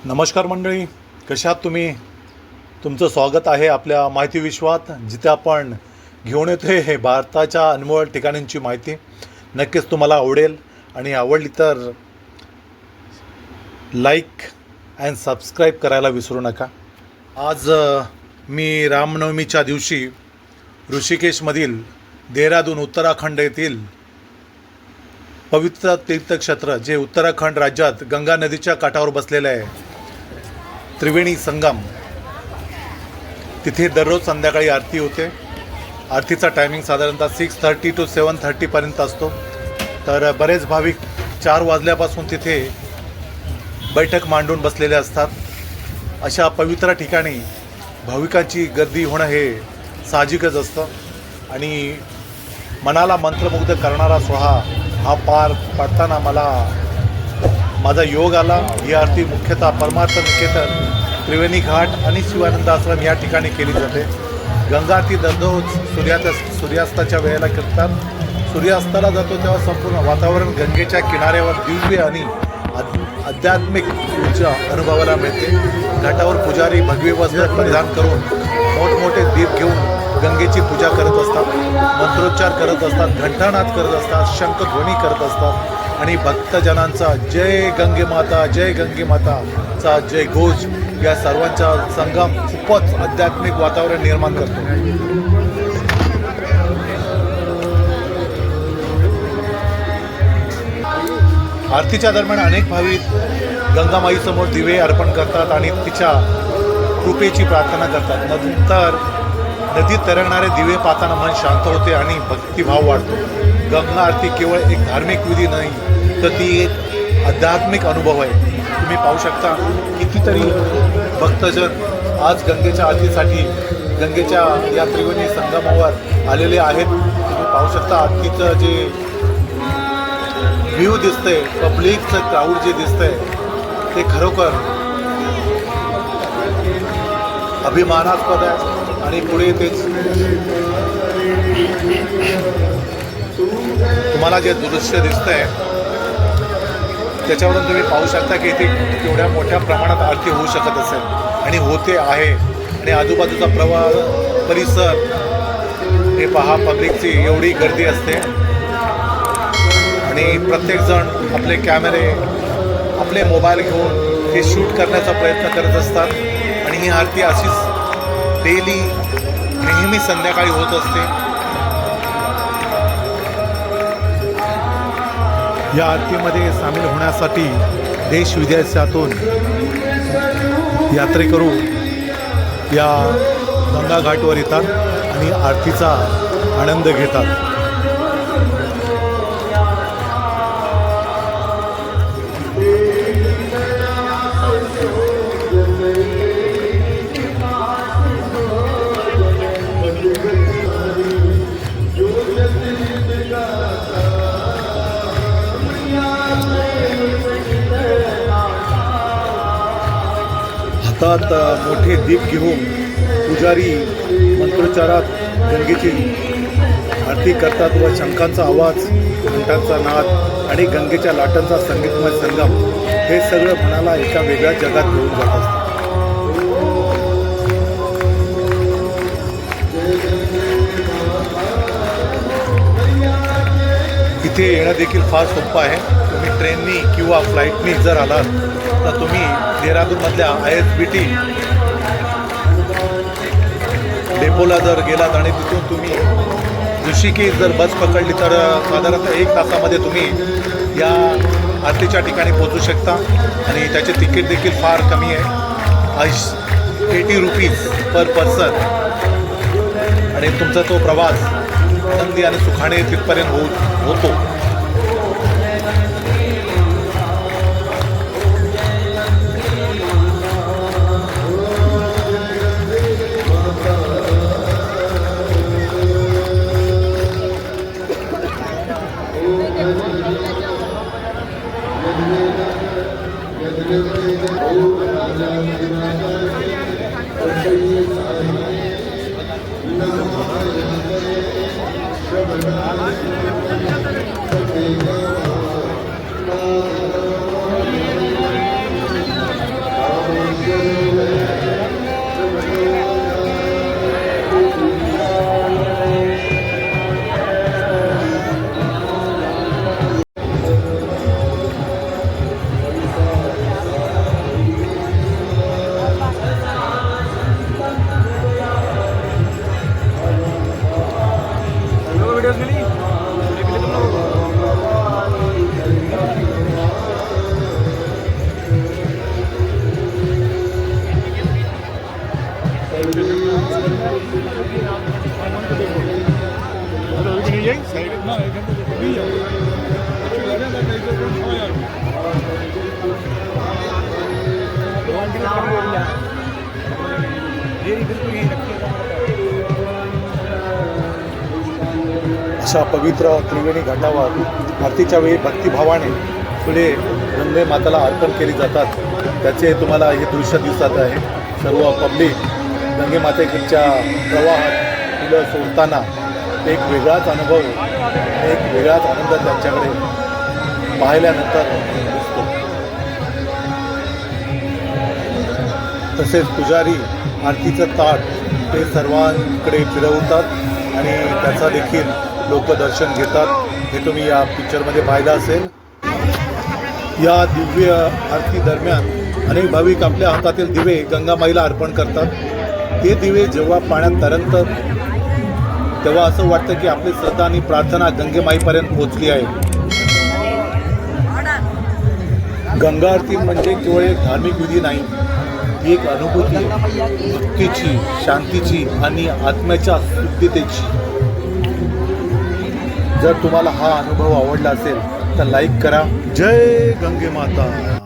नमस्कार मंडळी, कशा आहात तुम्ही? तुमचं स्वागत आहे आपल्या माहिती विश्वात, जिथे आपण घेऊन येतो हे भारताच्या अनमोल ठिकाणांची माहिती. नक्कीच तुम्हाला आवडेल आणि आवडली तर लाईक अँड सबस्क्राईब करायला विसरू नका. आज मी रामनवमीच्या दिवशी ऋषिकेशमधील देहरादून उत्तराखंड येथील पवित्र तीर्थक्षेत्र, जे उत्तराखंड राज्यात गंगा नदीच्या काठावर बसलेलं आहे, त्रिवेणी संगम, तिथे दररोज संध्याकाळी आरती होते. आरतीचा टायमिंग साधारणतः 6:30 to 7:30 पर्यंत असतो. तर बरेच भाविक 4 वाजल्यापासून तिथे बैठक मांडून बसलेले असतात. अशा पवित्र ठिकाणी भाविकांची गर्दी होणं हे साहजिकच असतं आणि मनाला मंत्रमुग्ध करणारा सोहळा हा पार पडताना माझा योग आला. ही आरती मुख्यतः परमार्थ निकेतन, त्रिवेणी घाट आणि शिवानंद आश्रम या ठिकाणी केली जाते. गंगा आरती दररोज सूर्यास्ताच्या वेळेला करतात. सूर्यास्ताला जातो तेव्हा संपूर्ण वातावरण गंगेच्या किनाऱ्यावर दिव्य आणि आध्यात्मिक ऊर्जा अनुभवायला मिळते. घाटावर पुजारी भगवे वस्त्र परिधान करून मोठमोठे दीप घेऊन गंगेची पूजा करत असतात, मंत्रोच्चार करत असतात, घंटानाद करत असतात, शंखध्वनी करत असतात आणि भक्तजनांचा जय गंगे माता, जय गंगे माताचा जय घोष या सर्वांचा संगम खूपच आध्यात्मिक वातावरण निर्माण करतो. आरतीच्या दरम्यान अनेक भाविक गंगामाईसमोर दिवे अर्पण करतात आणि तिच्या कृपेची प्रार्थना करतात. नंतर नदीत तरंगणारे दिवे पाहताना मन शांत होते आणि भक्तिभाव वाढतो. गंगा आरती केवळ एक धार्मिक विधी नाही, तर ती एक आध्यात्मिक अनुभव आहे. तुम्ही पाहू शकता कितीतरी भक्तजन आज गंगेच्या आरतीसाठी गंगेच्या या त्रिवेणी संगमावर आलेले आहेत. तुम्ही पाहू शकता आरतीचं जे व्ह्यू दिसतंय, पब्लिकचं क्राऊड जे दिसतंय, ते खरोखर अभिमानास्पद आहे. आणि पुढे तेच तुम्हाला जे दृश्य दिसतंय त्याच्यावरून तुम्ही पाहू शकता की इथे केवढ्या मोठ्या प्रमाणात आरती होऊ शकत असेल आणि होते आहे. आणि आजूबाजूचा परिसर हे पहा, पब्लिकची एवढी गर्दी असते आणि प्रत्येकजण आपले कॅमेरे, आपले मोबाईल घेऊन हे शूट करण्याचा प्रयत्न करत असतात. आणि ही आरती अशीच डेली नेहमी संध्याकाळी होत असते. या आरतीमध्ये सामील होण्यासाठी देश विदेशातून यात्रेकरू या गंगा घाटवर येतात आणि आरतीचा आनंद घेतात. हातात मोठे दीप घेऊन पुजारी मंत्रोच्चारात गंगेची आरती करतात व शंखांचा आवाज, घंटांचा नाद आणि गंगेच्या लाटांचा संगीतमय संगम हे सगळं मनाला एका वेगळ्या जगात घेऊन जात असतं. इथे येणं देखील फार सोपं आहे. तुम्ही ट्रेननी किंवा फ्लाईटनी जर आलात तर तुम्ही देहरादूनमधल्या ISBT डेपोला जर गेलात आणि तिथून तुम्ही ऋषिकेश जर बस पकडली तर साधारणतः 1 तासामध्ये तुम्ही या आरतीच्या ठिकाणी पोहोचू शकता. आणि त्याचे तिकीट देखील फार कमी आहे, 80 रुपीज पर पर्सन. आणि तुमचा तो प्रवास आनंदी आणि सुखाने तिथपर्यंत होतो. अशा पवित्र त्रिवेणी घाटावर आरतीच्या वेळी भक्तिभावाने फुले गंगे माताला अर्पण केली जातात. त्याचे तुम्हाला हे दृश्य दिसत आहे. सर्व पब्लिक गंगे मातेच्या प्रवाहात फुलं सोडताना एक वेगळाच अनुभव, एक वेगळाच आनंद त्यांच्याकडे पाहिल्यानंतर दिसतो. तसेच पुजारी आरतीचं ताट ते सर्वांकडे फिरवतात आणि त्याचा देखील लोक दर्शन घेतात. हे तुम्ही या पिक्चरमध्ये पाहिलं असेल. या दिव्य आरती दरम्यान अनेक भाविक आपल्या हातातील दिवे गंगामाईला अर्पण करतात. ते दिवे जेव्हा पाण्यात तरंगतात तेव्हा असं वाटतं की आपली श्रद्धा आणि प्रार्थना गंगेमाईपर्यंत पोहोचली आहे. गंगा आरती म्हणजे केवळ एक धार्मिक विधी नाही, ती एक अनुभूती आहे, भक्तीची, शांतीची आणि आत्म्याच्या शुद्धतेची. जर तुम्हाला हा अनुभव आवडला असेल तर लाईक करा. जय गंगे माता.